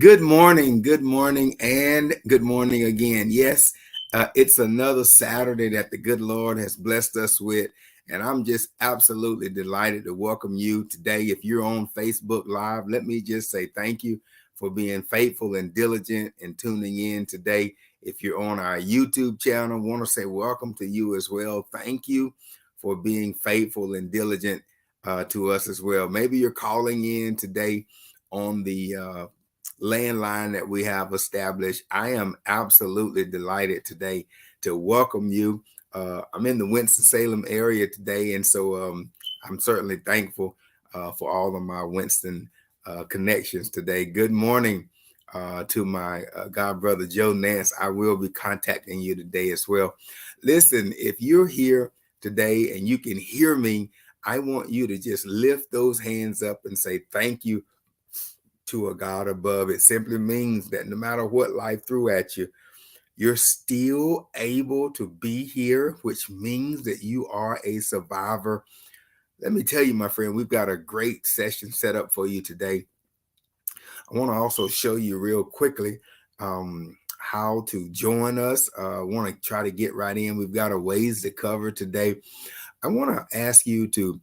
good morning, and good morning again. Yes, it's another Saturday that the good Lord has blessed us with, and I'm just absolutely delighted to welcome you today. If you're on Facebook Live, let me just say thank you for being faithful and diligent and tuning in today. If you're on our YouTube channel, I want to say welcome to you as well. Thank you for being faithful and diligent to us as well. Maybe you're calling in today on the landline that we have established. I am absolutely delighted today to welcome you. I'm in the Winston-Salem area today, and so I'm certainly thankful for all of my Winston connections today. Good morning to my God brother Joe Nance. I will be contacting you today as well. Listen, if you're here today and you can hear me, I want you to just lift those hands up and say thank you to a God above. It simply means that no matter what life threw at you, you're still able to be here, which means that you are a survivor. Let me tell you, my friend, we've got a great session set up for you today. I want to also show you real quickly how to join us. I want to try to get right in. We've got a ways to cover today. I want to ask you to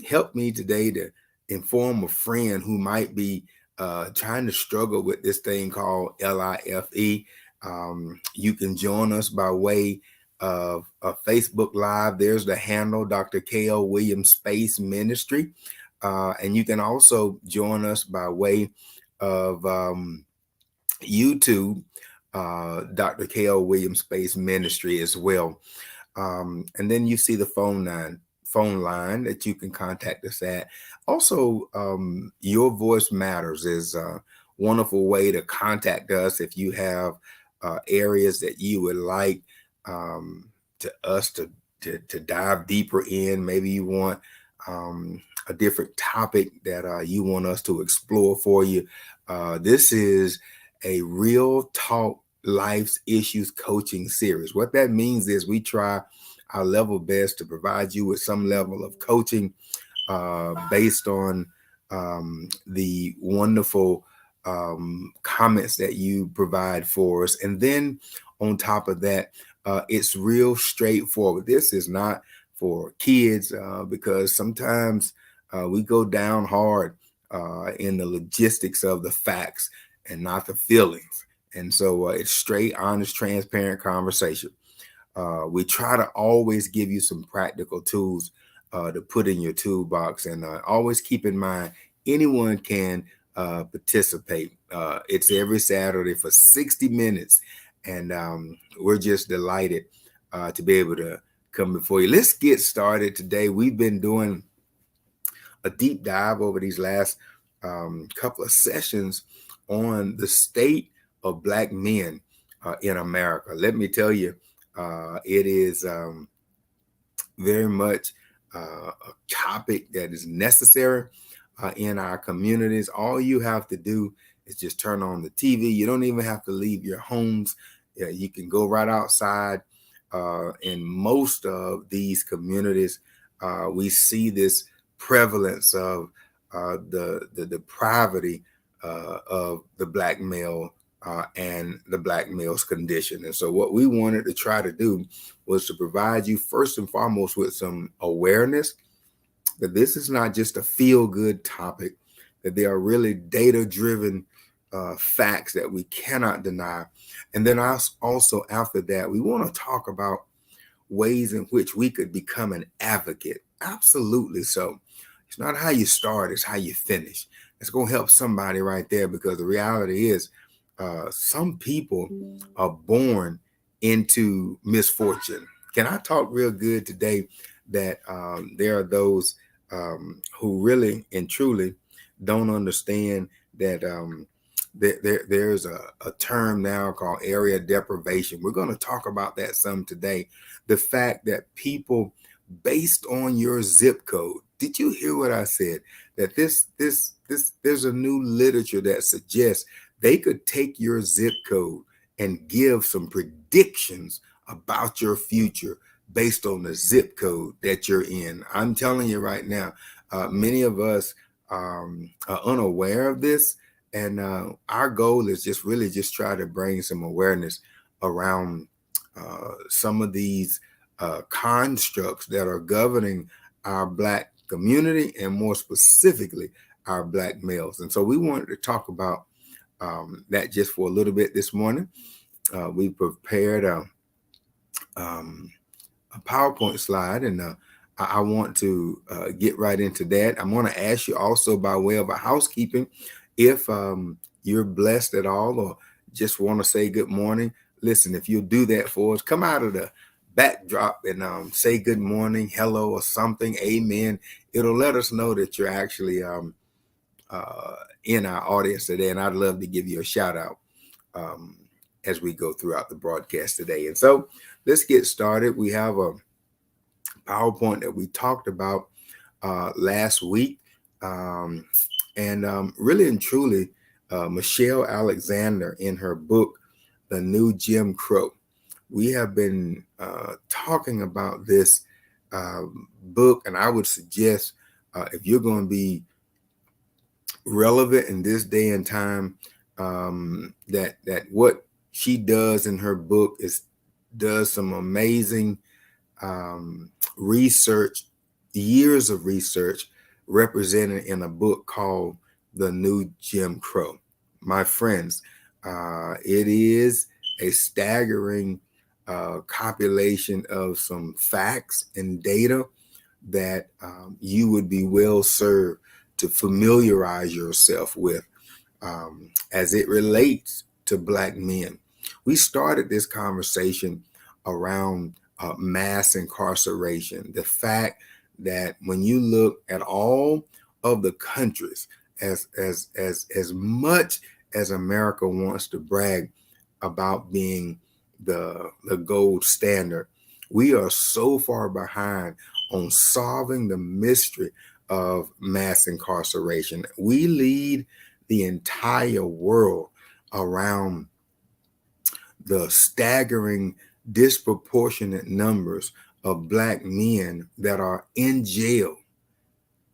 help me today to inform a friend who might be trying to struggle with this thing called LIFE. You can join us by way of Facebook Live. There's the handle, Dr. K.L. Williams Space Ministry. And you can also join us by way of YouTube, Dr. K.L. Williams Space Ministry as well. And then you see the phone line that you can contact us at. Also, your voice matters is a wonderful way to contact us if you have areas that you would like to us to dive deeper in. Maybe you want a different topic that you want us to explore for you. This is a Real Talk Life's Issues Coaching Series. What that means is we try our level best to provide you with some level of coaching based on the wonderful comments that you provide for us. And then on top of that, it's real straightforward. This is not for kids because sometimes we go down hard in the logistics of the facts and not the feelings. And so it's straight, honest, transparent conversation. We try to always give you some practical tools to put in your toolbox, and always keep in mind anyone can participate. It's every Saturday for 60 minutes, and we're just delighted to be able to come before you. Let's get started today. We've been doing a deep dive over these last couple of sessions on the state of Black men in America. Let me tell you, it is very much a topic that is necessary in our communities. All you have to do is just turn on the TV. You don't even have to leave your homes. You can go right outside. In most of these communities, we see this prevalence of the depravity of the Black male and the Black male's condition. And so what we wanted to try to do was to provide you first and foremost with some awareness that this is not just a feel-good topic, that there are really data-driven facts that we cannot deny. And then also after that, we want to talk about ways in which we could become an advocate. Absolutely so. It's not how you start, it's how you finish. It's going to help somebody right there, because the reality is some people are born into misfortune. Can I talk real good today that there are those who really and truly don't understand that there's a term now called area deprivation. We're going to talk about that some today. The fact that people, based on your zip code, did you hear what I said? That there's a new literature that suggests they could take your zip code and give some predictions about your future based on the zip code that you're in. I'm telling you right now, many of us are unaware of this, And our goal is just really just try to bring some awareness around some of these constructs that are governing our Black community, and more specifically our Black males. And so we wanted to talk about that just for a little bit this morning. We prepared um, a PowerPoint slide, and I want to get right into that. I'm going to ask you also, by way of a housekeeping, if you're blessed at all or just want to say good morning. Listen, if you'll do that for us, come out of the backdrop and say good morning, hello, or something, amen. It'll let us know that you're actually in our audience today, and I'd love to give you a shout out um, as we go throughout the broadcast today. And so let's get started. We have a PowerPoint that we talked about last week. And really and truly, Michelle Alexander, in her book, The New Jim Crow, we have been talking about this book, and I would suggest if you're going to be relevant in this day and time, that what she does in her book does some amazing research, years of research represented in a book called The New Jim Crow. My friends, it is a staggering compilation of some facts and data that you would be well served to familiarize yourself with as it relates to Black men. We started this conversation around mass incarceration, the fact that when you look at all of the countries, as much as America wants to brag about being the gold standard, we are so far behind on solving the mystery of mass incarceration. We lead the entire world around the staggering, disproportionate numbers of Black men that are in jail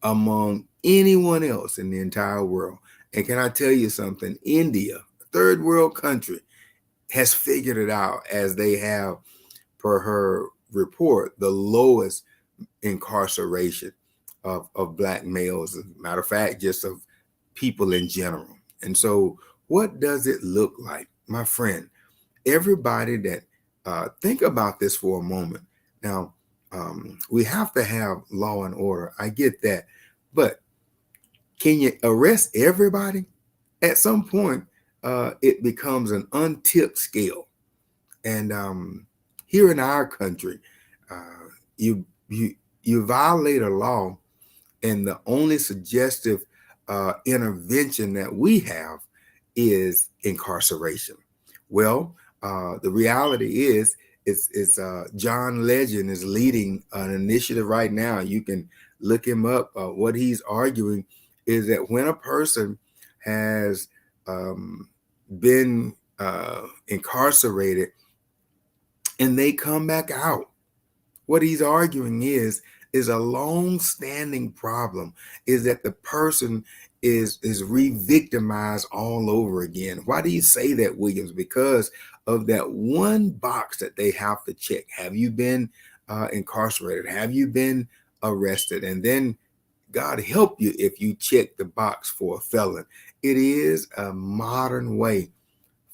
among anyone else in the entire world. And can I tell you something? India, a third world country, has figured it out, as they have, per her report, the lowest incarceration of Black males, as a matter of fact, just of people in general. And so what does it look like, my friend? Everybody that think about this for a moment. Now, we have to have law and order. I get that. But can you arrest everybody? At some point, it becomes an untipped scale. And here in our country, you violate a law, and the only suggestive intervention that we have is incarceration. Well, the reality is, John Legend is leading an initiative right now. You can look him up. What he's arguing is that when a person has been incarcerated and they come back out, what he's arguing is a long-standing problem, is that the person is re-victimized all over again. Why do you say that, Williams? Because of that one box that they have to check. Have you been incarcerated? Have you been arrested? And then God help you if you check the box for a felon. It is a modern way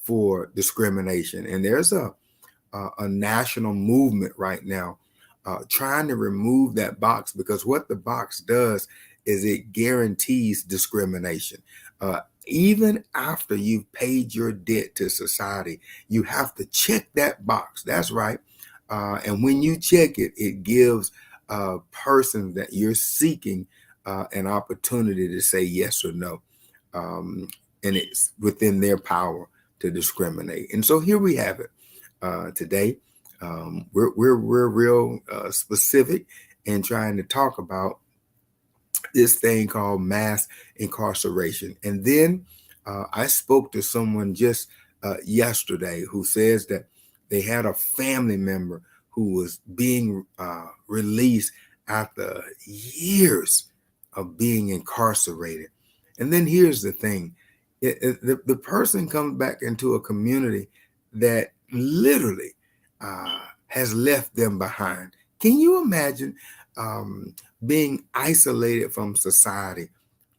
for discrimination. And there's a national movement right now trying to remove that box, because what the box does is it guarantees discrimination. Even after you've paid your debt to society, you have to check that box. That's right. And when you check it, it gives a person that you're seeking an opportunity to say yes or no. And it's within their power to discriminate. And so here we have it today. We're real specific in trying to talk about this thing called mass incarceration. And then I spoke to someone just yesterday who says that they had a family member who was being released after years of being incarcerated. And then here's the thing. The person comes back into a community that literally has left them behind. Can you imagine um, being isolated from society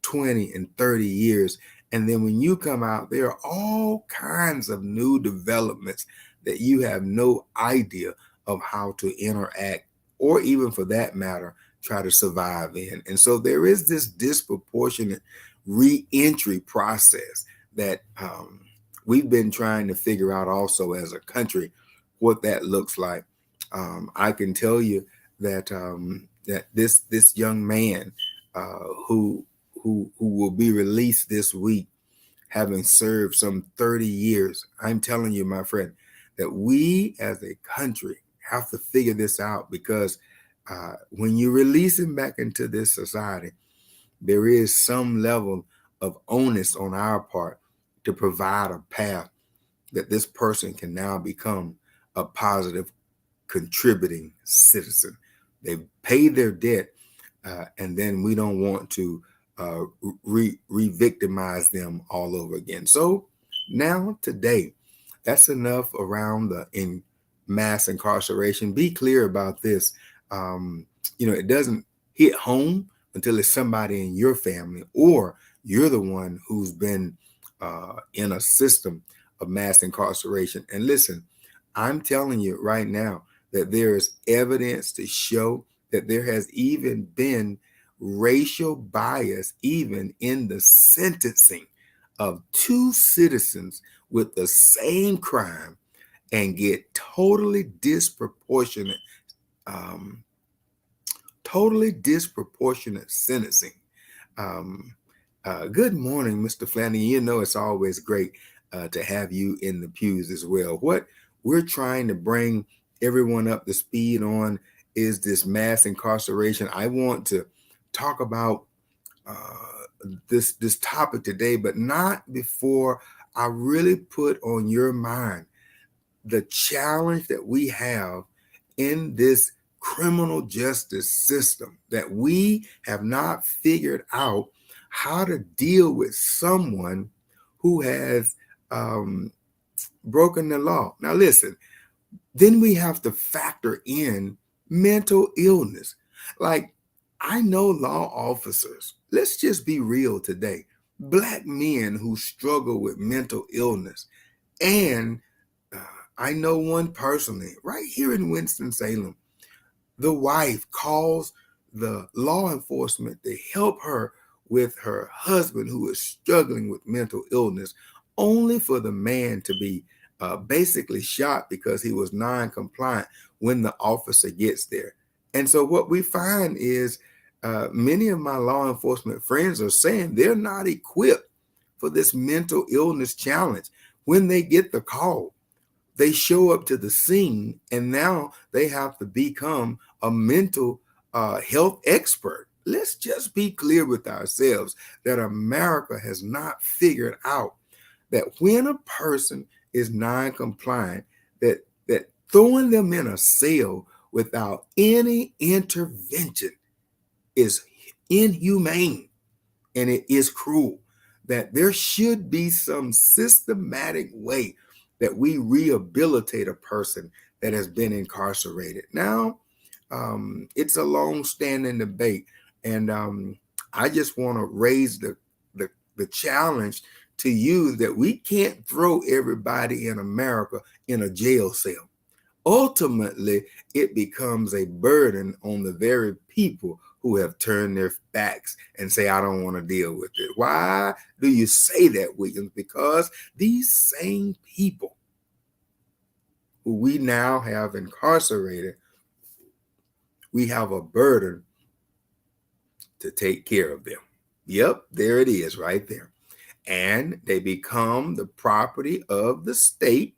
20 and 30 years? And then when you come out, there are all kinds of new developments that you have no idea of how to interact, or even for that matter, try to survive in. And so there is this disproportionate re-entry process that we've been trying to figure out also as a country what that looks like. I can tell you that that this young man who who will be released this week, having served some 30 years, I'm telling you, my friend, that we as a country have to figure this out, because when you release him back into this society, there is some level of onus on our part to provide a path that this person can now become a positive contributing citizen. They've paid their debt, and then we don't want to re-victimize them all over again. So now today, that's enough around the mass incarceration. Be clear about this. Um, it doesn't hit home until it's somebody in your family, or you're the one who's been in a system of mass incarceration. And listen, I'm telling you right now that there is evidence to show that there has even been racial bias, even in the sentencing of two citizens with the same crime, and get um, totally disproportionate sentencing. Um, Good morning, Mr. Flanagan. You know it's always great to have you in the pews as well. What we're trying to bring everyone up to speed on is this mass incarceration. I want to talk about this topic today, but not before I really put on your mind the challenge that we have in this criminal justice system, that we have not figured out how to deal with someone who has broken the law. Now, listen, then we have to factor in mental illness. Like, I know law officers, let's just be real today, Black men who struggle with mental illness. And uh, I know one personally right here in Winston-Salem. The wife calls the law enforcement to help her with her husband who is struggling with mental illness, only for the man to be basically shot because he was non-compliant when the officer gets there. And so what we find is many of my law enforcement friends are saying they're not equipped for this mental illness challenge. When they get the call, they show up to the scene, and now they have to become a mental health expert. Let's just be clear with ourselves that America has not figured out that when a person is non-compliant, that throwing them in a cell without any intervention is inhumane, and it is cruel. That there should be some systematic way that we rehabilitate a person that has been incarcerated. Now, it's a long-standing debate, and I just want to raise the challenge to you that we can't throw everybody in America in a jail cell. Ultimately, it becomes a burden on the very people who have turned their backs and say, I don't want to deal with it. Why do you say that, Williams? Because these same people who we now have incarcerated, we have a burden to take care of them. Yep, there it is right there. And they become the property of the state.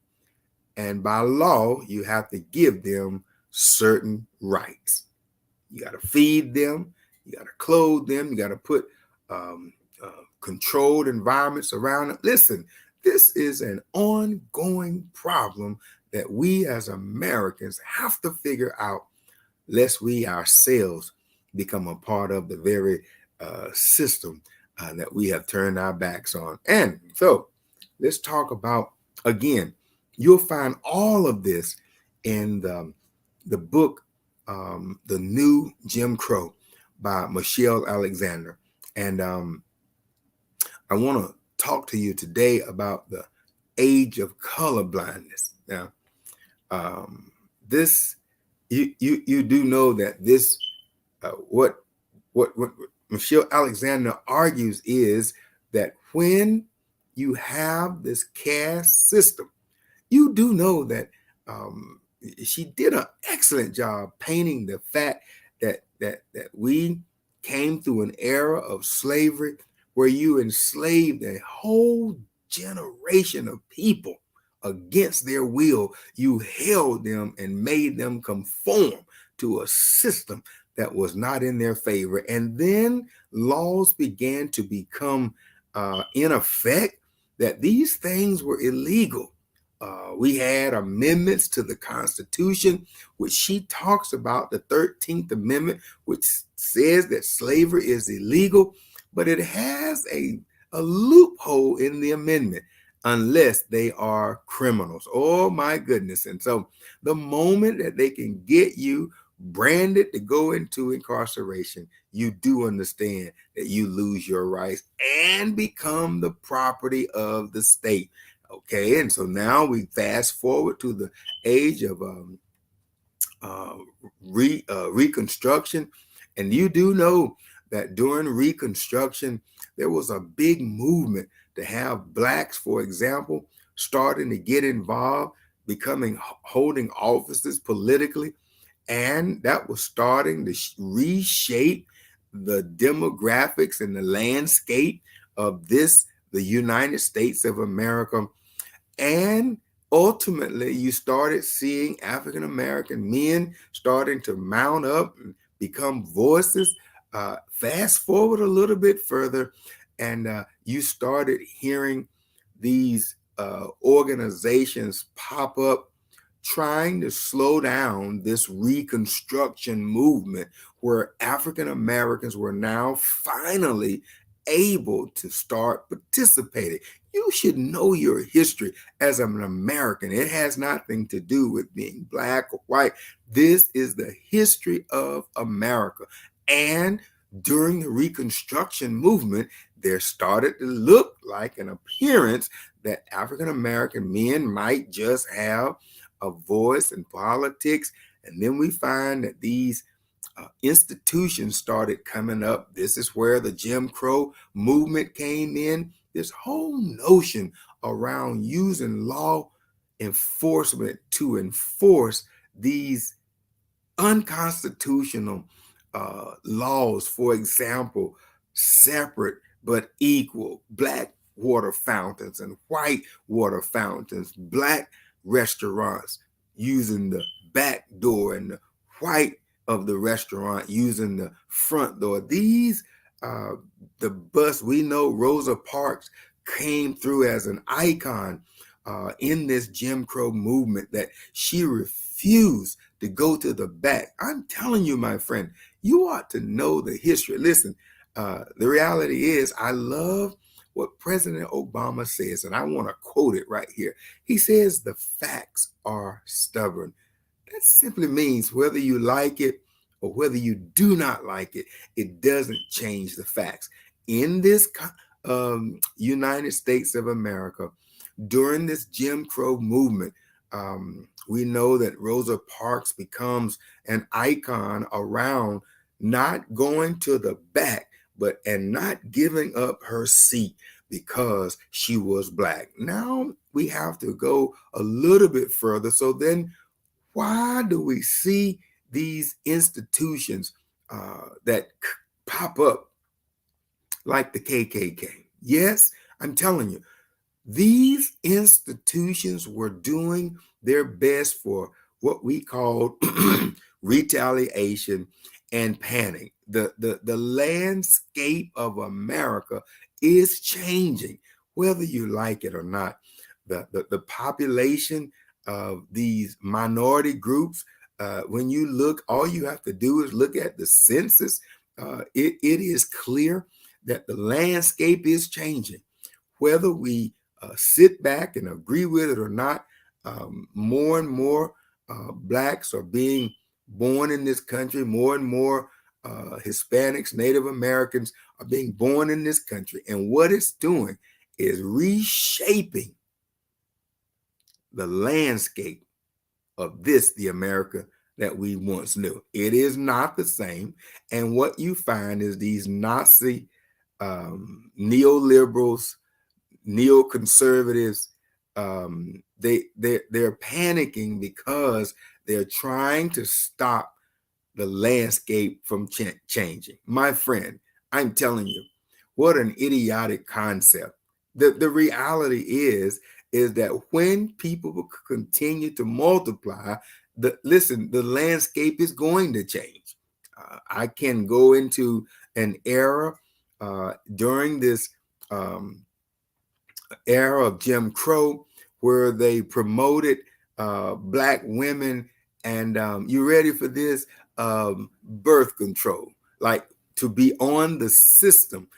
And by law, you have to give them certain rights. You got to feed them, you got to clothe them, you got to put um, controlled environments around them. Listen, this is an ongoing problem that we as Americans have to figure out, lest we ourselves become a part of the very system that we have turned our backs on. And so let's talk about, again, you'll find all of this in the book, The New Jim Crow by Michelle Alexander. And I want to talk to you today about the age of color blindness. Now, this, you do know that this, what Michelle Alexander argues is that when you have this caste system, you do know that um, she did an excellent job painting the fact that we came through an era of slavery where you enslaved a whole generation of people against their will. You held them and made them conform to a system that was not in their favor. And then laws began to become in effect that these things were illegal. We had amendments to the Constitution, which she talks about, the 13th Amendment, which says that slavery is illegal, but it has a loophole in the amendment unless they are criminals. Oh my goodness. And so the moment that they can get you branded to go into incarceration, you do understand that you lose your rights and become the property of the state. Okay, and so now we fast forward to the age of uh, Reconstruction, and you do know that during Reconstruction there was a big movement to have blacks, for example, starting to get involved, becoming holding offices politically, and that was starting to reshape the demographics and the landscape of the United States of America. And ultimately, you started seeing African American men starting to mount up and become voices. Fast forward a little bit further, and you started hearing these organizations pop up trying to slow down this Reconstruction movement where African Americans were now finally able to start participating. You should know your history as an American. It has nothing to do with being black or white. This is the history of America. And during the Reconstruction movement, there started to look like an appearance that African American men might just have a voice in politics. And then we find that these institutions started coming up. This is where the Jim Crow movement came in. This whole notion around using law enforcement to enforce these unconstitutional laws. For example, separate but equal black water fountains and white water fountains, black restaurants using the back door and the white of the restaurant using the front door. These, the bus, we know Rosa Parks came through as an icon in this Jim Crow movement, that she refused to go to the back. I'm telling you, my friend, you ought to know the history. Listen, the reality is, I love what President Obama says, and I want to quote it right here. He says, the facts are stubborn. That simply means whether you like it or whether you do not like it, it doesn't change the facts. In this United States of America, during this Jim Crow movement, we know that Rosa Parks becomes an icon around not going to the back, and not giving up her seat because she was black. Now we have to go a little bit further. So then, why do we see these institutions that pop up like the KKK? Yes, I'm telling you, these institutions were doing their best for what we call retaliation and panic. The landscape of America is changing, whether you like it or not. The population of these minority groups, when you look, all you have to do is look at the census. It is clear that the landscape is changing. Whether we sit back and agree with it or not, more and more Blacks are being born in this country. More and more Hispanics, Native Americans are being born in this country. And what it's doing is reshaping the landscape of this, the America that we once knew. It is not the same. And what you find is these Nazi neoliberals, neoconservatives, they're panicking because they're trying to stop the landscape from changing. My friend, I'm telling you, what an idiotic concept. The reality is that when people continue to multiply, the landscape is going to change. I can go into an era during this era of Jim Crow where they promoted Black women and you ready for this? Birth control, like to be on the system,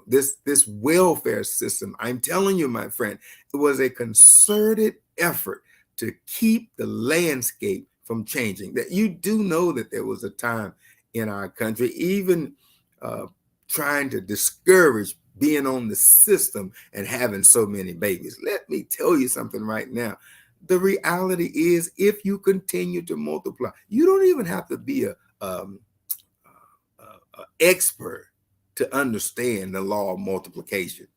this welfare system. I'm telling you, my friend, it was a concerted effort to keep the landscape from changing. That you do know that there was a time in our country, even trying to discourage being on the system and having so many babies. Let me tell you something right now. The reality is, if you continue to multiply, you don't even have to be a expert to understand the law of multiplication.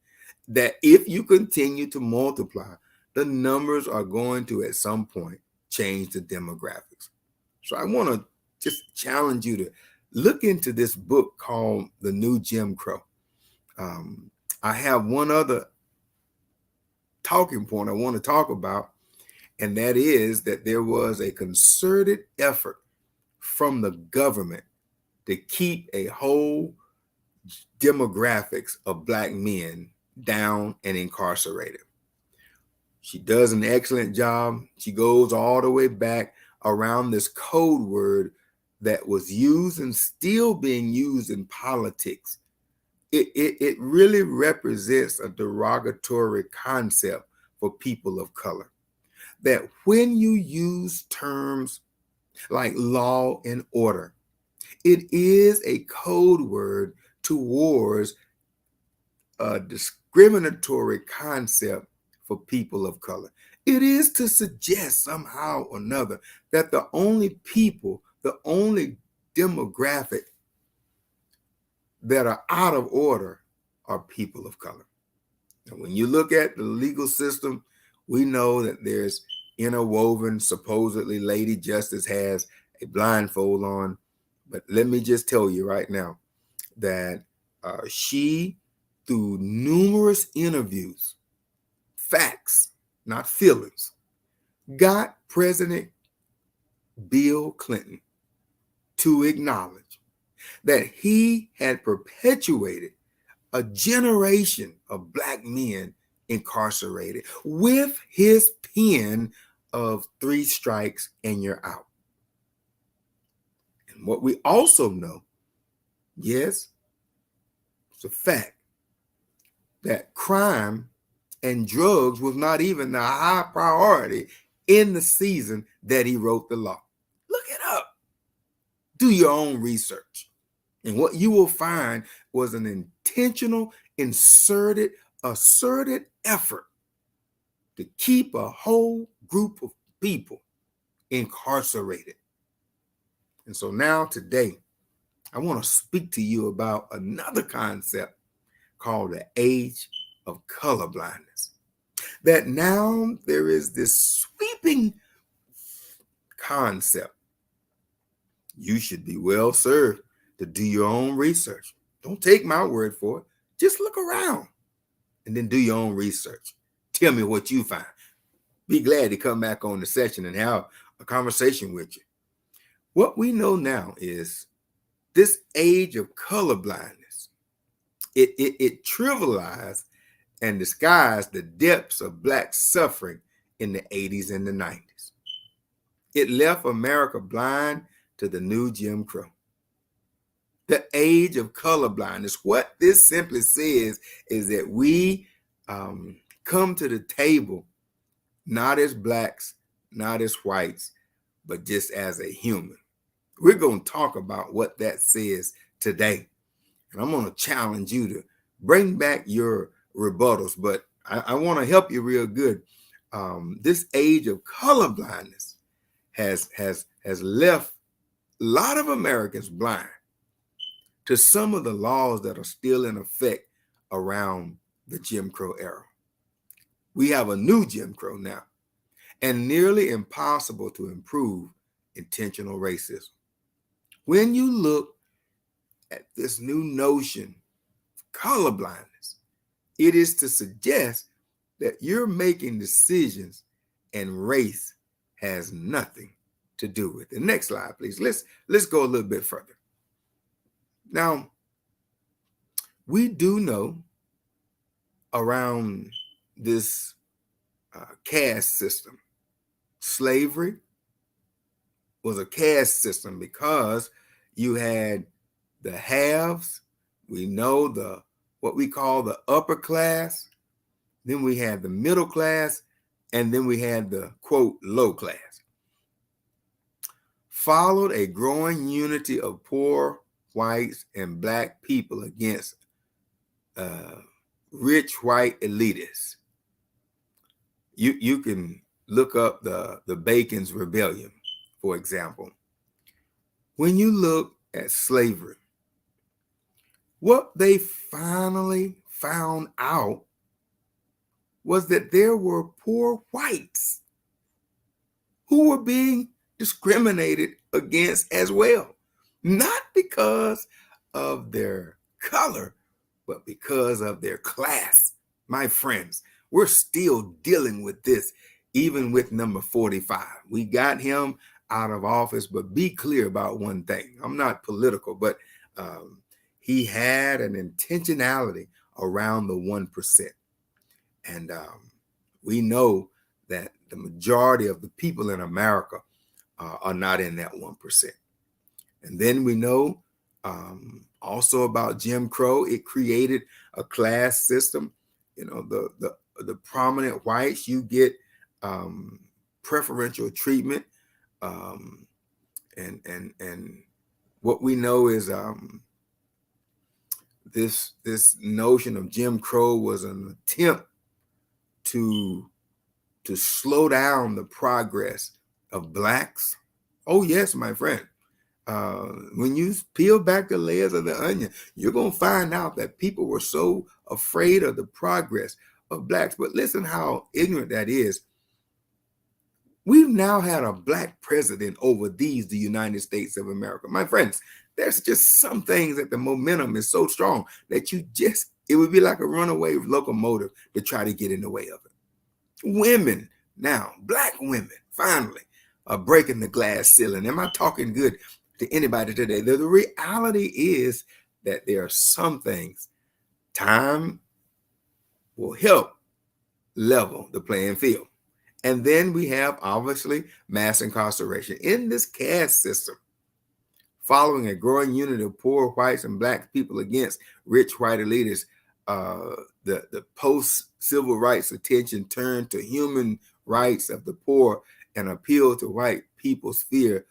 That if you continue to multiply, the numbers are going to, at some point, change the demographics. So I want to just challenge you to look into this book called The New Jim Crow. I have one other talking point I want to talk about, and that is that there was a concerted effort from the government to keep a whole demographics of Black men down and incarcerated. She does an excellent job. She goes all the way back around this code word that was used and still being used in politics. It really represents a derogatory concept for people of color. That when you use terms like law and order, it is a code word towards a discriminatory concept for people of color. It is to suggest somehow or another that the only people, the only demographic that are out of order are people of color. And when you look at the legal system, we know that there's interwoven, supposedly Lady Justice has a blindfold on. But let me just tell you right now that she, through numerous interviews, facts, not feelings, got President Bill Clinton to acknowledge that he had perpetuated a generation of Black men incarcerated with his pen of 3 strikes and you're out. And what we also know, yes, it's a fact that crime and drugs was not even the high priority in the season that he wrote the law. Look it up. Do your own research. And what you will find was an intentional, asserted effort to keep a whole group of people incarcerated. And so now today, I want to speak to you about another concept called the age of colorblindness. That now there is this sweeping concept. You should be well served to do your own research. Don't take my word for it. Just look around and then do your own research. Tell me what you find. Be glad to come back on the session and have a conversation with you. What we know now is this age of colorblindness. It trivialized and disguised the depths of Black suffering in the 80s and the 90s. It left America blind to the new Jim Crow. The age of colorblindness. What this simply says is that we come to the table not as blacks, not as whites, but just as a human. We're going to talk about what that says today. And I'm going to challenge you to bring back your rebuttals, but I want to help you real good. This age of colorblindness has left a lot of Americans blind to some of the laws that are still in effect around the Jim Crow era. We have a new Jim Crow now, and nearly impossible to improve intentional racism. When you look at this new notion of colorblindness, it is to suggest that you're making decisions and race has nothing to do with it. Next slide, please. Let's go a little bit further. Now, we do know around this caste system, slavery was a caste system because you had the haves, we know what we call the upper class, then we had the middle class, and then we had the, quote, low class. Followed a growing unity of poor whites and black people against rich white elitists. You can look up the Bacon's Rebellion, for example. When you look at slavery, what they finally found out was that there were poor whites who were being discriminated against as well, not because of their color, but because of their class. My friends, we're still dealing with this, even with number 45. We got him out of office, but be clear about one thing. I'm not political, but he had an intentionality around the 1%. And we know that the majority of the people in America are not in that 1%. And then we know also about Jim Crow. It created a class system. You know, the prominent whites, you get preferential treatment. And what we know is this notion of Jim Crow was an attempt to slow down the progress of blacks. Oh yes, my friend. When you peel back the layers of the onion, you're going to find out that people were so afraid of the progress of blacks. But listen how ignorant that is. We've now had a black president over the United States of America. My friends, there's just some things that the momentum is so strong that it would be like a runaway locomotive to try to get in the way of it. Women now, black women, finally, are breaking the glass ceiling. Am I talking good to anybody today? The reality is that there are some things time will help level the playing field. And then we have, obviously, mass incarceration. In this caste system, following a growing unity of poor whites and black people against rich white elitists, the post-civil rights attention turned to human rights of the poor and appeal to white people's fear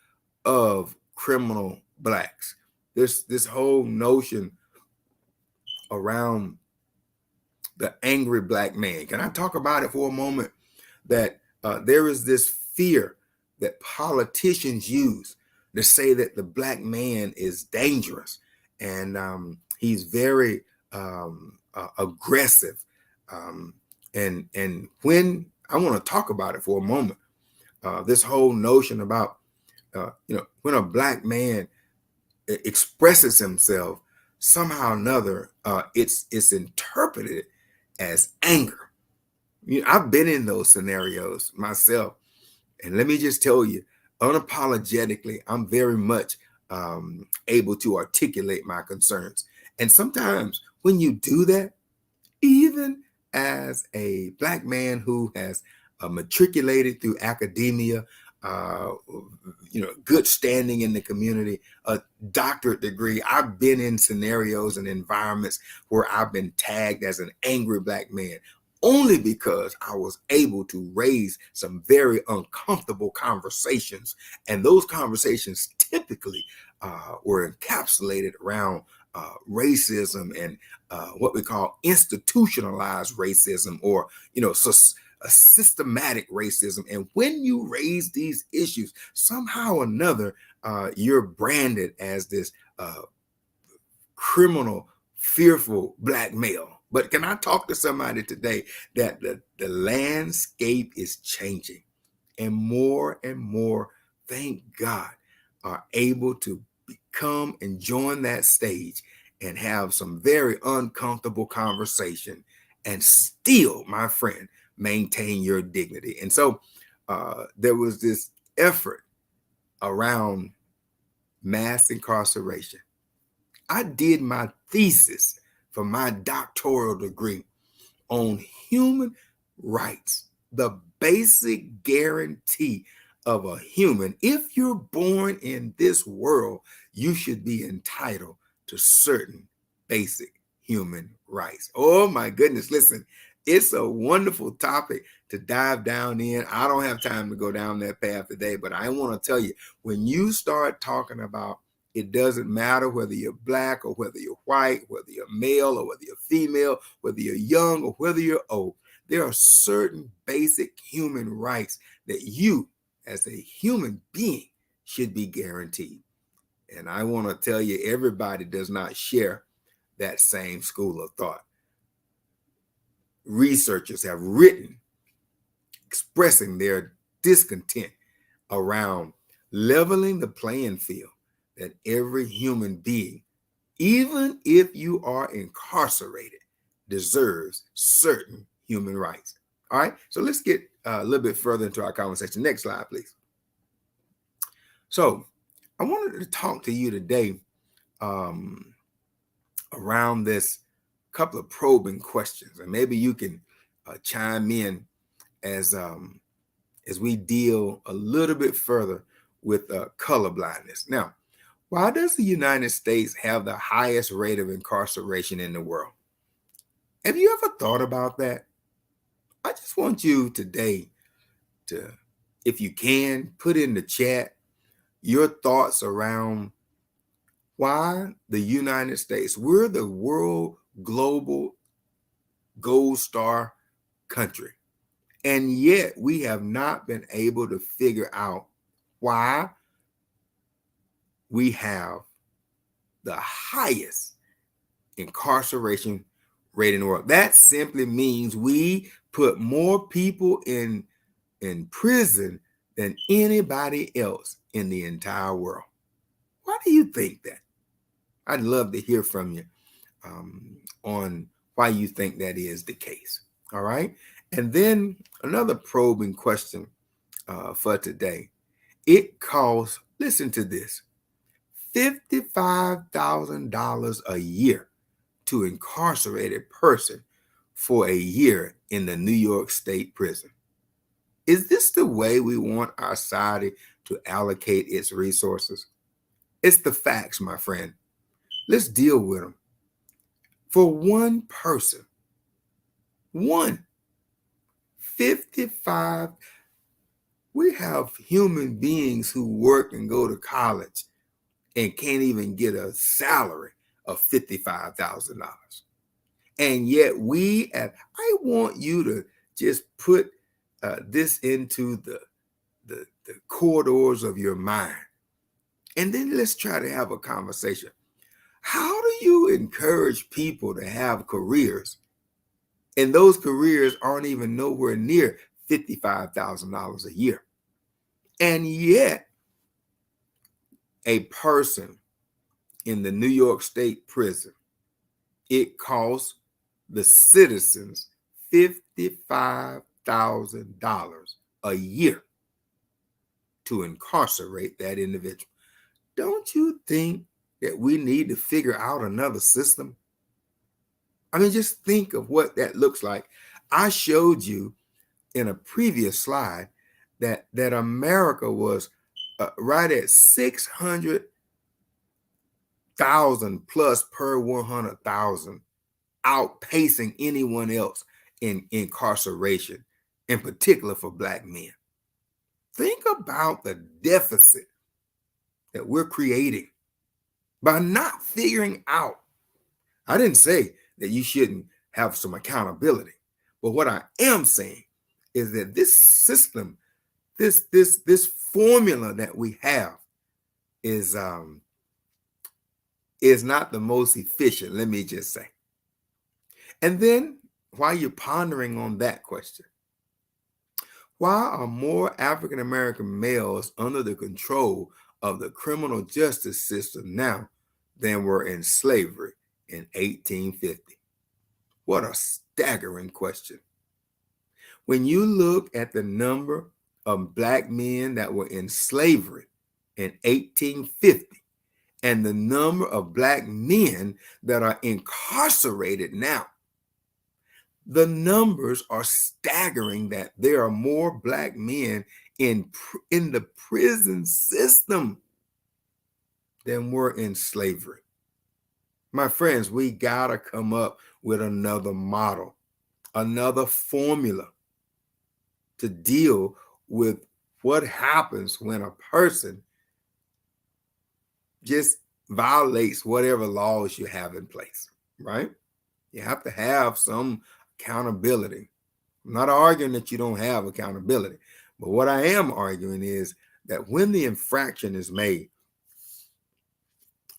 of criminal blacks. This whole notion around the angry black man. Can I talk about it for a moment? That there is this fear that politicians use to say that the black man is dangerous and he's very aggressive. And when I want to talk about it for a moment, this whole notion about when a black man expresses himself somehow or another, it's interpreted as anger. I've been in those scenarios myself. And let me just tell you, unapologetically, I'm very much able to articulate my concerns. And sometimes when you do that, even as a black man who has matriculated through academia, good standing in the community, a doctorate degree. I've been in scenarios and environments where I've been tagged as an angry black man only because I was able to raise some very uncomfortable conversations. And those conversations typically were encapsulated around racism and what we call institutionalized racism, or a systematic racism. And when you raise these issues, somehow or another, you're branded as this criminal, fearful black male. But can I talk to somebody today that the landscape is changing, and more, thank God, are able to come and join that stage and have some very uncomfortable conversation and still, my friend, maintain your dignity. And so there was this effort around mass incarceration. I did my thesis for my doctoral degree on human rights, the basic guarantee of a human. If you're born in this world, you should be entitled to certain basic human rights. Oh my goodness, listen, it's a wonderful topic to dive down in. I don't have time to go down that path today, but I want to tell you, when you start talking about it doesn't matter whether you're black or whether you're white, whether you're male or whether you're female, whether you're young or whether you're old, there are certain basic human rights that you, as a human being, should be guaranteed. And I want to tell you, everybody does not share that same school of thought. Researchers have written expressing their discontent around leveling the playing field, that every human being, even if you are incarcerated, deserves certain human rights. All right, so let's get a little bit further into our conversation. Next slide, please. So I wanted to talk to you today around this couple of probing questions, and maybe you can chime in as we deal a little bit further with color blindness. Now, why does the United States have the highest rate of incarceration in the world? Have you ever thought about that? I just want you today to, if you can, put in the chat your thoughts around why the United States, we're the world global gold star country, and yet we have not been able to figure out why we have the highest incarceration rate in the world. That simply means we put more people in prison than anybody else in the entire world. Why do you think that? I'd love to hear from you on why you think that is the case. All right. And then another probing question for today. It costs, listen to this, $55,000 a year to incarcerate a person for a year in the New York State prison. Is this the way we want our society to allocate its resources? It's the facts, my friend. Let's deal with them. For one person, 55, we have human beings who work and go to college and can't even get a salary of $55,000. And yet I want you to just put this into the corridors of your mind. And then let's try to have a conversation. How do you encourage people to have careers, and those careers aren't even nowhere near $55,000 a year? And yet, a person in the New York State prison, it costs the citizens $55,000 a year to incarcerate that individual. Don't you think that we need to figure out another system? I mean, just think of what that looks like. I showed you in a previous slide that America was right at 600,000 plus per 100,000, outpacing anyone else in incarceration, in particular for Black men. Think about the deficit that we're creating by not figuring out. I didn't say that you shouldn't have some accountability, but what I am saying is that this system, this formula that we have is not the most efficient, let me just say. And then while you're pondering on that question, why are more African American males under the control of the criminal justice system now than were in slavery in 1850? What a staggering question. When you look at the number of Black men that were in slavery in 1850 and the number of Black men that are incarcerated now, the numbers are staggering that there are more Black men in the prison system than were in slavery. My friends, we gotta come up with another model, another formula to deal with what happens when a person just violates whatever laws you have in place, right? You have to have some accountability. I'm not arguing that you don't have accountability, but what I am arguing is that when the infraction is made,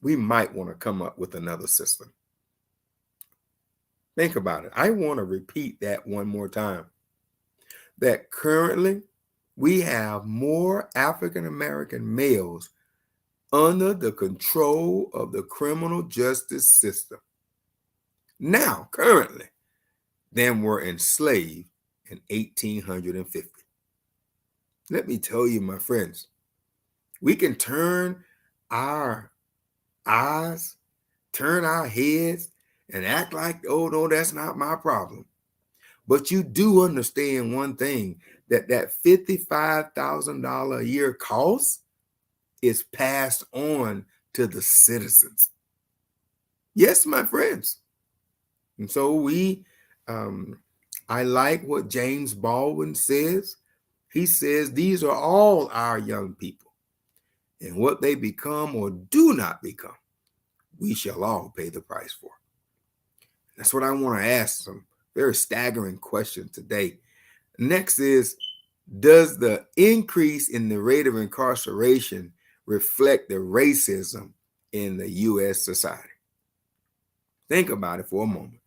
we might want to come up with another system. Think about it. I want to repeat that one more time. That currently we have more African American males under the control of the criminal justice system now, currently, than were enslaved in 1850. Let me tell you, my friends, we can turn our eyes, turn our heads, and act like, oh, no, that's not my problem. But you do understand one thing, that $55,000 a year cost is passed on to the citizens. Yes, my friends. And so I like what James Baldwin says. He says these are all our young people, and what they become or do not become, we shall all pay the price for. That's what I want to ask some very staggering questions today. Next is, does the increase in the rate of incarceration reflect the racism in the U.S. society? Think about it for a moment.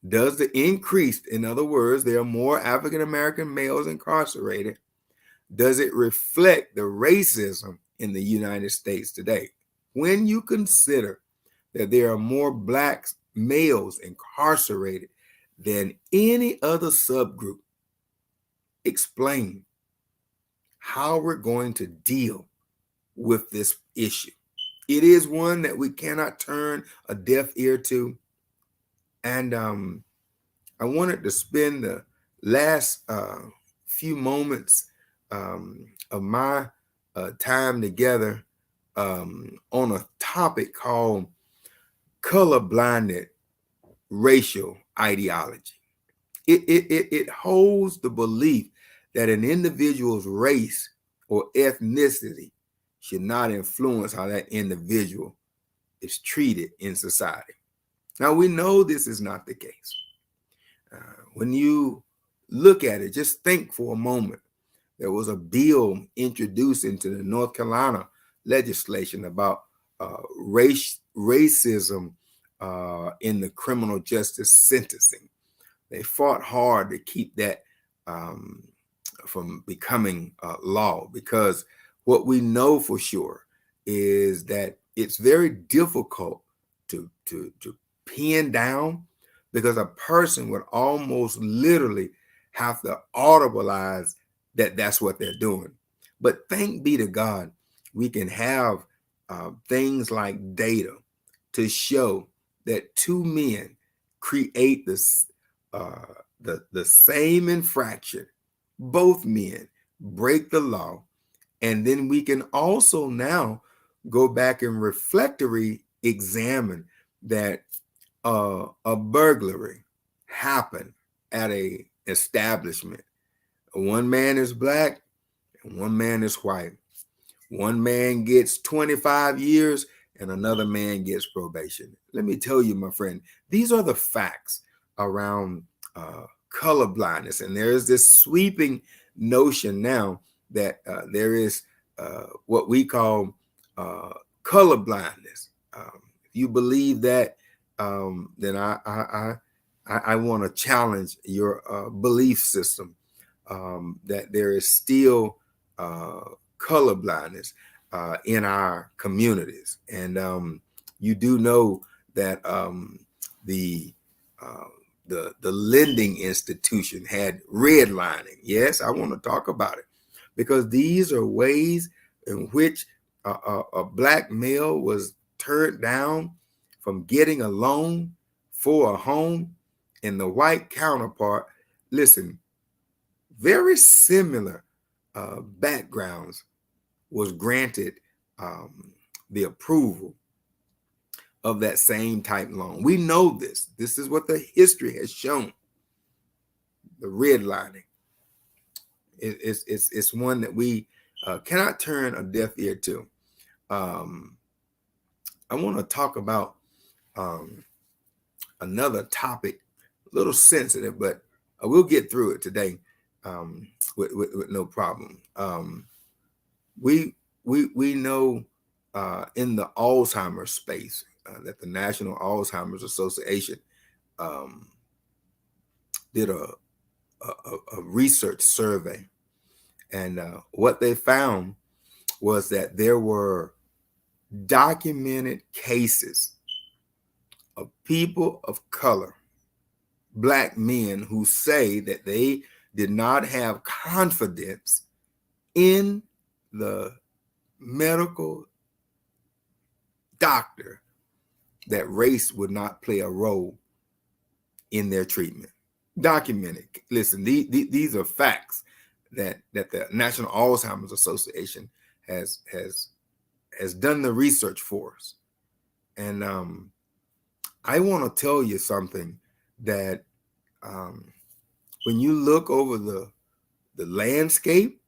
Does the increase, in other words, there are more African American males incarcerated, does it reflect the racism in the United States today? When you consider that there are more Black males incarcerated than any other subgroup, explain how we're going to deal with this issue. It is one that we cannot turn a deaf ear to. And I wanted to spend the last few moments of my time together on a topic called color-blinded racial ideology. It holds the belief that an individual's race or ethnicity should not influence how that individual is treated in society. Now, we know this is not the case. When you look at it, just think for a moment. There was a bill introduced into the North Carolina legislation about racism in the criminal justice sentencing. They fought hard to keep that from becoming law, because what we know for sure is that it's very difficult to pin down, because a person would almost literally have to audibilize that that's what they're doing. But thank be to God, we can have things like data to show that two men create this the same infraction. Both men break the law, And then we can also now go back and reflectory examine that a burglary happened at a establishment. One man is black and one man is white. One man gets 25 years and another man gets probation. Let me tell you, my friend, these are the facts around color blindness. And there is this sweeping notion now that there is what we call color blindness. If you believe that, then I want to challenge your belief system that there is still color blindness in our communities. And you do know that the the lending institution had redlining. Yes, I want to talk about it because these are ways in which a black male was turned down from getting a loan for a home, and the white counterpart, listen, very similar backgrounds, was granted the approval of that same type loan. We know this. This is what the history has shown. The redlining. It's one that we cannot turn a deaf ear to. I want to talk about another topic, a little sensitive, but we'll get through it today with no problem. We know in the Alzheimer's space that the National Alzheimer's Association did a research survey, and what they found was that there were documented cases of people of color, black men, who say that they did not have confidence in the medical doctor, that race would not play a role in their treatment. Documented. Listen, these are facts that the National Alzheimer's Association has done the research for us. And I want to tell you something that when you look over the landscape,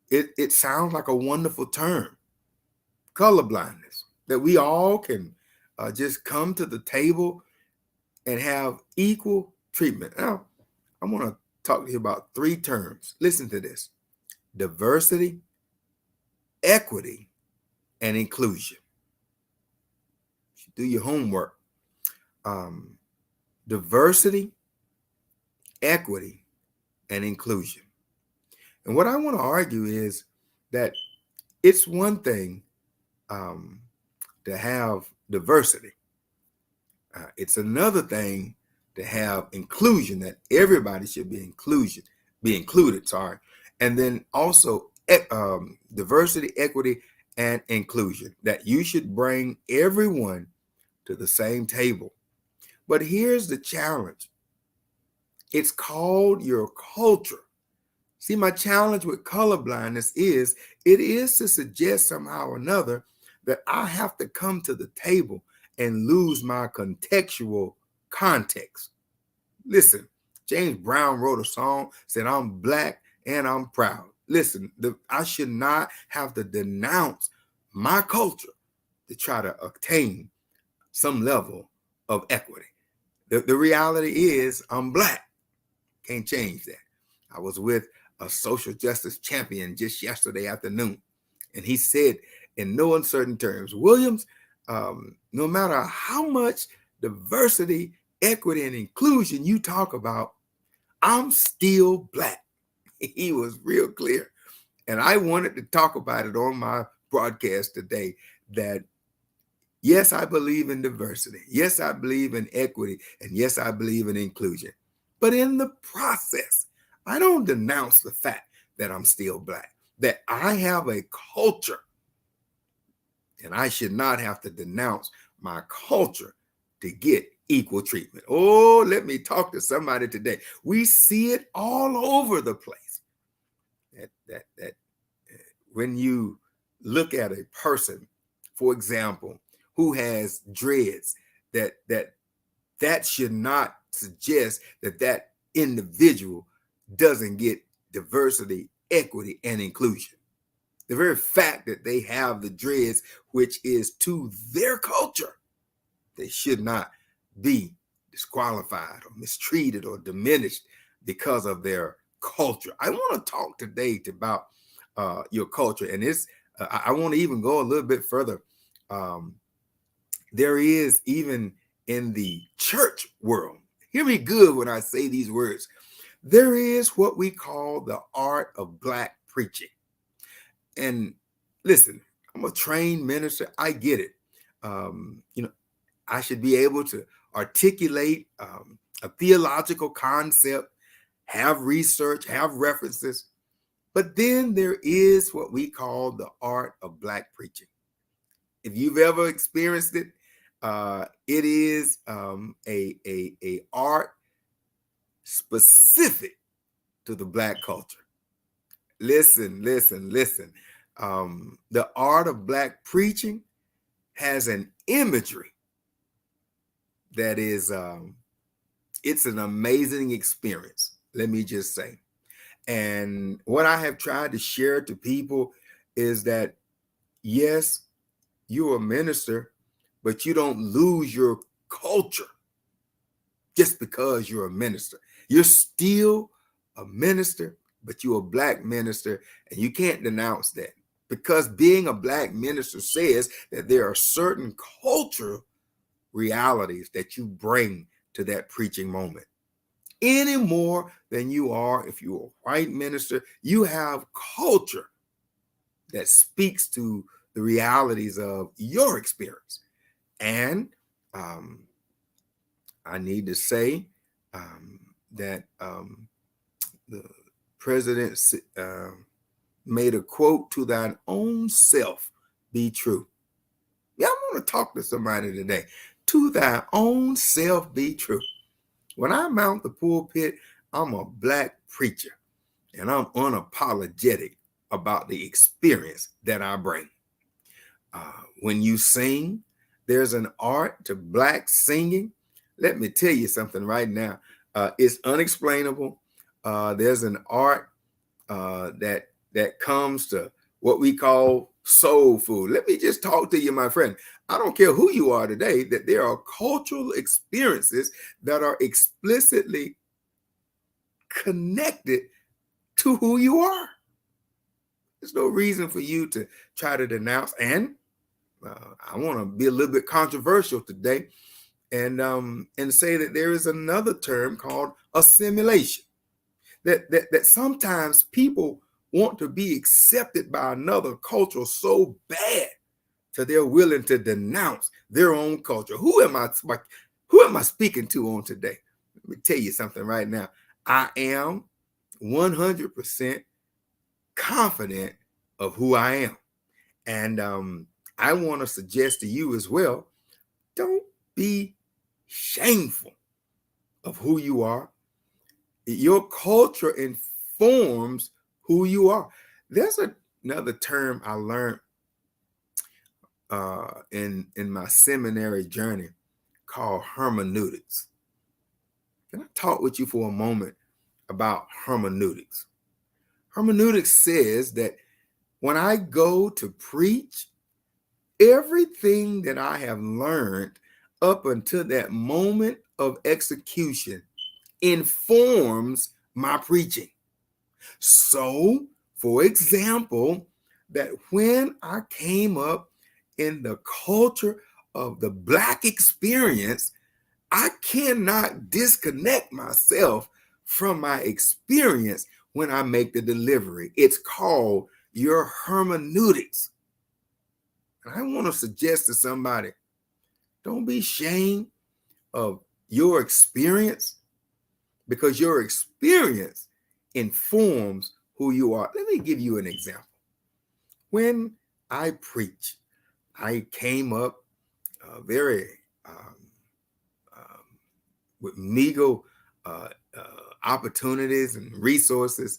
it sounds like a wonderful term, colorblindness, that we all can just come to the table and have equal treatment. Now, I want to talk to you about three terms. Listen to this: diversity, equity, and inclusion. You should do your homework. Diversity, equity, and inclusion. And what I want to argue is that it's one thing to have diversity. It's another thing to have inclusion, that everybody should be included. Sorry. And then also diversity, equity, and inclusion, that you should bring everyone to the same table. But here's the challenge. It's called your culture. See, my challenge with colorblindness is to suggest somehow or another that I have to come to the table and lose my contextual context. Listen, James Brown wrote a song, said, "I'm black and I'm proud." Listen, I should not have to denounce my culture to try to obtain some level of equity. The reality is I'm black. Can't change that. I was with a social justice champion just yesterday afternoon, and he said in no uncertain terms, "Williams, no matter how much diversity, equity, and inclusion you talk about, I'm still black." He was real clear. And I wanted to talk about it on my broadcast today, that yes, I believe in diversity. Yes, I believe in equity. And yes, I believe in inclusion. But in the process, I don't denounce the fact that I'm still black, that I have a culture, and I should not have to denounce my culture to get equal treatment. Oh, let me talk to somebody today. We see it all over the place. That when you look at a person, for example, who has dreads, that should not suggest that that individual doesn't get diversity, equity, and inclusion. The very fact that they have the dreads, which is to their culture, they should not be disqualified or mistreated or diminished because of their culture. I want to talk today about your culture, and it's I want to even go a little bit further. Um, there is even in the church world. Hear me good when I say these words. There is what we call the art of Black preaching. And listen, I'm a trained minister. I get it. You know, I should be able to articulate a theological concept, have research, have references. But then there is what we call the art of Black preaching. If you've ever experienced it, it is a art specific to the Black culture. Listen, listen, listen. The art of Black preaching has an imagery that is it's an amazing experience, let me just say. And what I have tried to share to people is that yes, you're a minister, but you don't lose your culture just because you're a minister. You're still a minister, but you're a Black minister, and you can't denounce that, because being a Black minister says that there are certain cultural realities that you bring to that preaching moment. Any more than you are if you're a white minister, you have culture that speaks to the realities of your experience. And I need to say that the president made a quote, "To thine own self be true." Yeah, I want to talk to somebody today. To thy own self be true. When I mount the pulpit, I'm a Black preacher, and I'm unapologetic about the experience that I bring. When you sing, there's an art to Black singing. Let me tell you something right now. It's unexplainable. There's an art that comes to what we call soul food. Let me just talk to you, my friend. I don't care who you are today, that there are cultural experiences that are explicitly connected to who you are. There's no reason for you to try to denounce. And I want to be a little bit controversial today and say that there is another term called assimilation. That sometimes people want to be accepted by another culture so bad that they're willing to denounce their own culture. Who am I speaking to on today? Let me tell you something right now. I am 100% confident of who I am. And I want to suggest to you as well, don't be shameful of who you are. Your culture informs who you are. There's another term I learned in my seminary journey called hermeneutics. Can I talk with you for a moment about hermeneutics? Hermeneutics says that when I go to preach, everything that I have learned up until that moment of execution informs my preaching. So, for example, that when I came up in the culture of the Black experience, I cannot disconnect myself from my experience when I make the delivery. It's called your hermeneutics. And I want to suggest to somebody, don't be ashamed of your experience, because your experience informs who you are. Let me give you an example. When I preach, I came up very with meager opportunities and resources,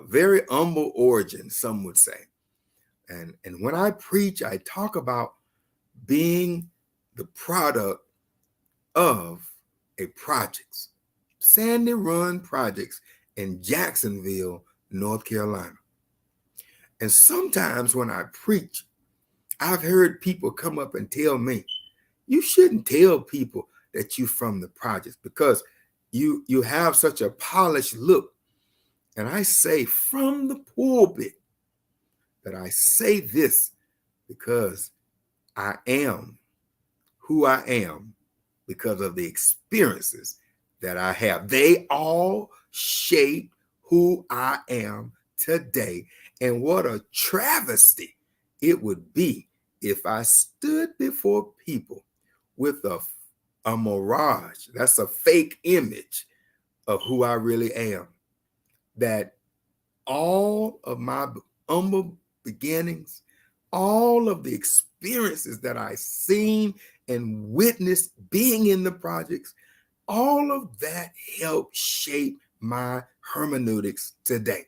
very humble origin, some would say. And when I preach, I talk about being the product of a projects, Sandy Run Projects in Jacksonville, North Carolina. And sometimes when I preach, I've heard people come up and tell me, you shouldn't tell people that you're from the projects because you have such a polished look. And I say from the pulpit that I say this because I am who I am because of the experiences that I have. They all shape who I am today. And what a travesty it would be if I stood before people with a mirage, that's a fake image of who I really am. That all of my humble beginnings, all of the experiences that I've seen and witnessed being in the projects, all of that helped shape my hermeneutics today.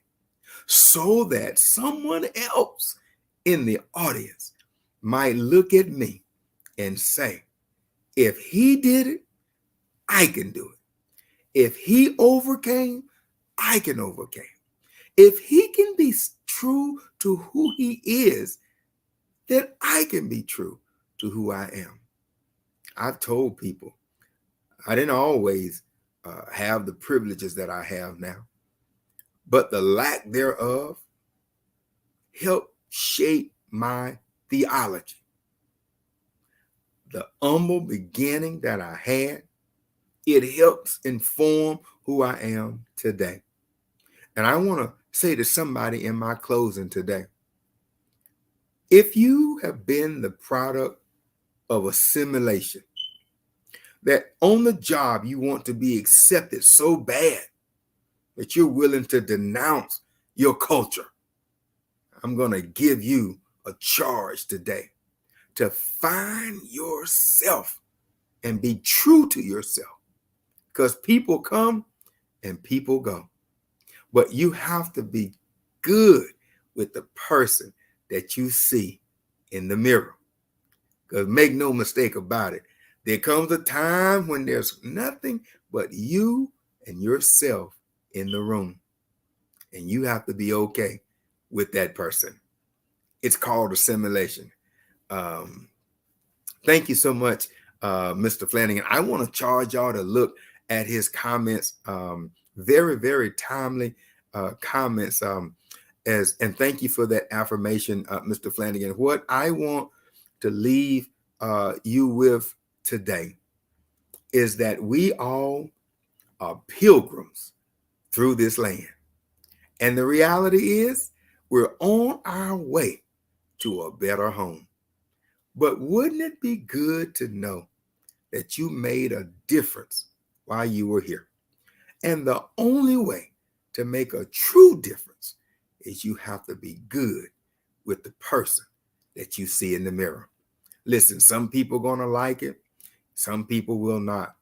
So that someone else in the audience might look at me and say, if he did it, I can do it. If he overcame, I can overcome. If he can be true to who he is, then I can be true to who I am. I've told people I didn't always have the privileges that I have now, but the lack thereof helped shape my theology. The humble beginning that I had, it helps inform who I am today. And I want to say to somebody in my closing today, if you have been the product of assimilation, that on the job you want to be accepted so bad that you're willing to denounce your culture, I'm going to give you a charge today to find yourself and be true to yourself, because people come and people go. But you have to be good with the person that you see in the mirror. Because make no mistake about it, there comes a time when there's nothing but you and yourself in the room. And you have to be okay with that person. It's called assimilation. Thank you so much, Mr. Flanagan. I want to charge y'all to look at his comments. Very, very timely comments. And thank you for that affirmation, Mr. Flanagan. What I want to leave you with today is that we all are pilgrims through this land. And the reality is we're on our way to a better home. But wouldn't it be good to know that you made a difference while you were here? And the only way to make a true difference is you have to be good with the person that you see in the mirror. Listen, some people are going to like it. Some people will not.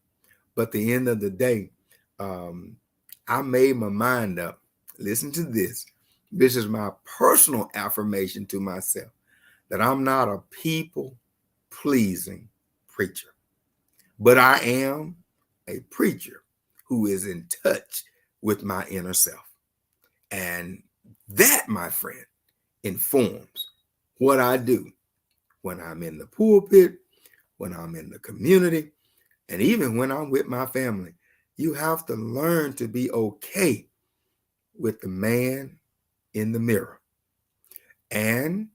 But at the end of the day, I made my mind up. Listen to this. This is my personal affirmation to myself, that I'm not a people-pleasing preacher, but I am a preacher who is in touch with my inner self. And that, my friend, informs what I do when I'm in the pulpit, when I'm in the community, and even when I'm with my family. You have to learn to be okay with the man in the mirror. And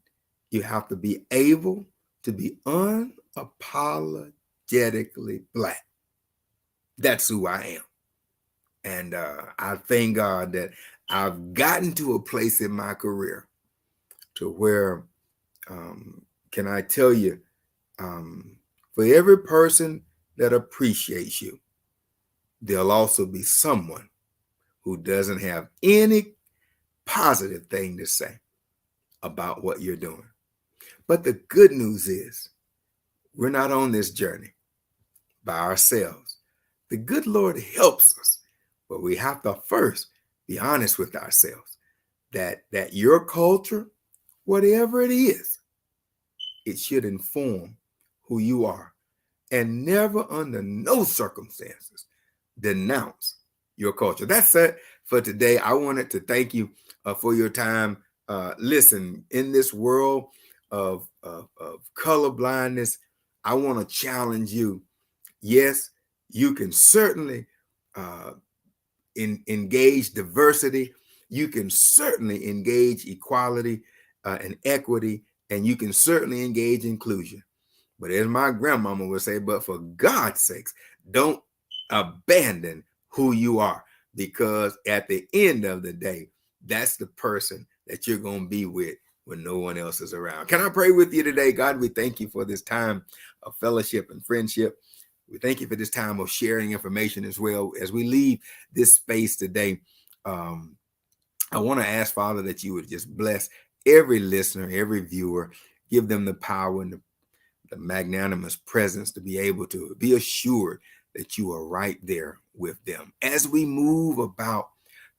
you have to be able to be unapologetically Black. That's who I am. And I thank God that I've gotten to a place in my career to where, can I tell you, for every person that appreciates you, there'll also be someone who doesn't have any positive thing to say about what you're doing. But the good news is we're not on this journey by ourselves. The good Lord helps us, but we have to first be honest with ourselves that your culture whatever it is, it should inform who you are, and never under no circumstances denounce your culture. That's it for today. I wanted to thank you for your time. Listen, in this world of color blindness, I want to challenge you. Yes, you can certainly engage diversity. You can certainly engage equality and equity, and you can certainly engage inclusion. But as my grandmama would say, but for God's sakes, don't abandon who you are, because at the end of the day, that's the person that you're going to be with when no one else is around. Can I pray with you today? God, we thank you for this time of fellowship and friendship. We thank you for this time of sharing information as well. As we leave this space today, I want to ask, Father, that you would just bless every listener, every viewer, give them the power and the magnanimous presence to be able to be assured that you are right there with them. As we move about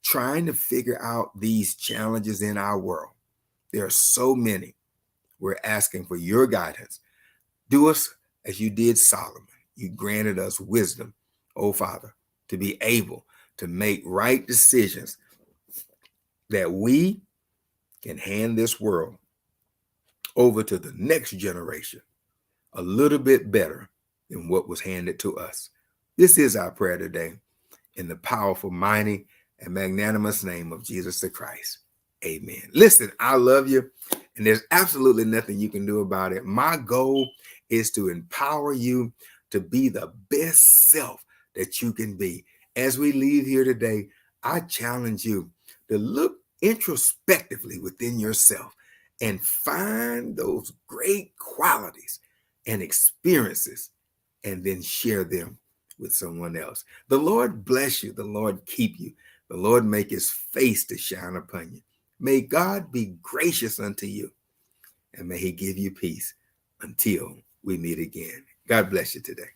trying to figure out these challenges in our world, there are so many. We're asking for your guidance. Do us as you did Solomon. You granted us wisdom, oh Father, to be able to make right decisions that we can hand this world over to the next generation a little bit better than what was handed to us. This is our prayer today, in the powerful, mighty, and magnanimous name of Jesus the Christ. Amen. Listen, I love you, and there's absolutely nothing you can do about it. My goal is to empower you to be the best self that you can be. As we leave here today, I challenge you to look introspectively within yourself and find those great qualities and experiences, and then share them with someone else. The Lord bless you. The Lord keep you. The Lord make his face to shine upon you. May God be gracious unto you, and may he give you peace until we meet again. God bless you today.